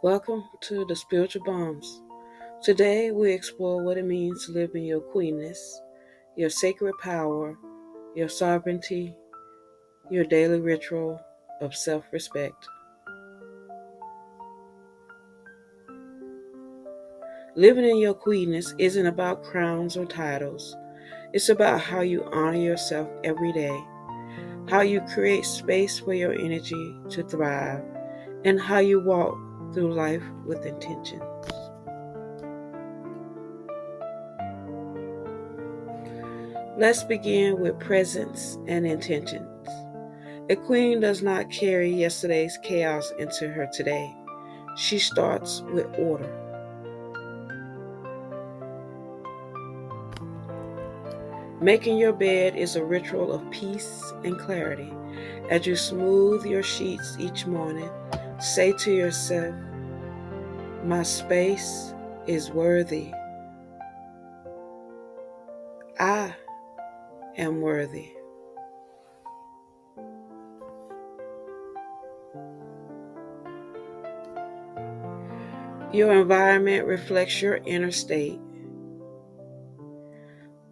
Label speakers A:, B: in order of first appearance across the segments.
A: Welcome to the Spiritual Bombs. Today we explore what it means to live in your queenness, your sacred power, your sovereignty, your daily ritual of self-respect. Living in your queenness isn't about crowns or titles. It's about how you honor yourself every day, how you create space for your energy to thrive, and how you walk through life with intention. Let's begin with presence and intentions. A queen does not carry yesterday's chaos into her today. She starts with order. Making your bed is a ritual of peace and clarity. As you smooth your sheets each morning, say to yourself, "My space is worthy. I am worthy." Your environment reflects your inner state.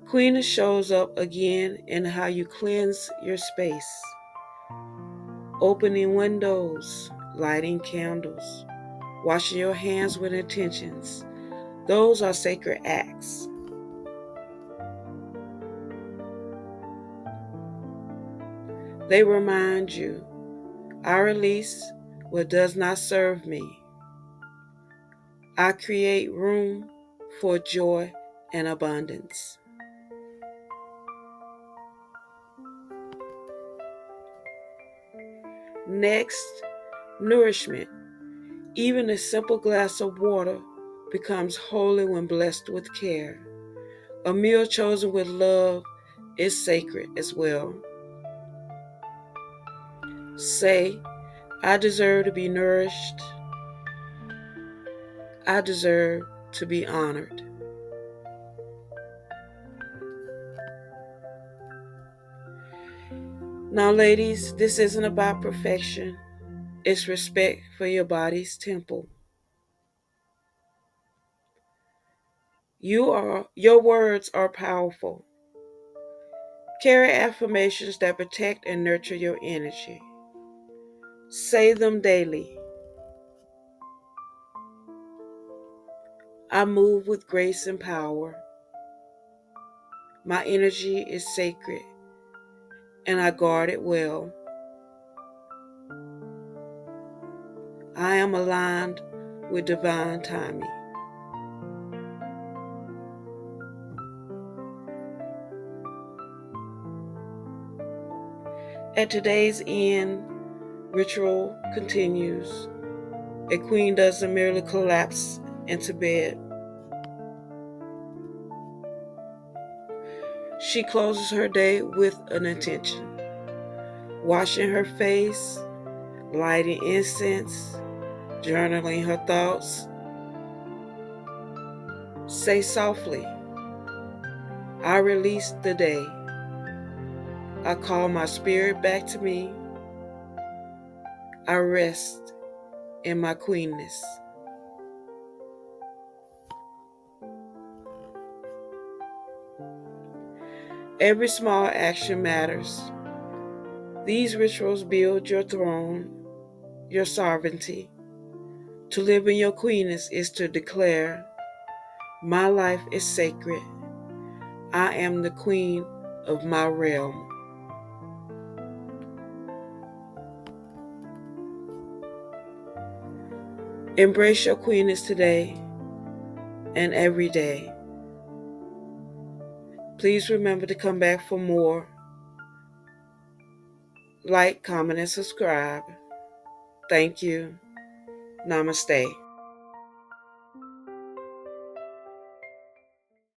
A: Queenness shows up again in how you cleanse your space, opening windows, lighting candles, washing your hands with intentions. Those are sacred acts. They remind you, I release what does not serve me. I create room for joy and abundance. Next, nourishment. Even a simple glass of water becomes holy when blessed with care. A meal chosen with love is sacred as well. Say, I deserve to be nourished. I deserve to be honored. Now, ladies, this isn't about perfection. It's respect for your body's temple. Your words are powerful. Carry affirmations that protect and nurture your energy. Say them daily. I move with grace and power. My energy is sacred, and I guard it well. I am aligned with divine timing. At today's end, ritual continues. A queen doesn't merely collapse into bed. She closes her day with an intention, washing her face, lighting incense, journaling her thoughts. Say softly, I release the day. I call my spirit back to me. I rest in my queenness. Every small action matters. These rituals build your throne, your sovereignty. To live in your queenness is to declare, my life is sacred. I am the queen of my realm. Embrace your queenness today and every day. Please remember to come back for more. Like, comment, and subscribe. Thank you. Namaste.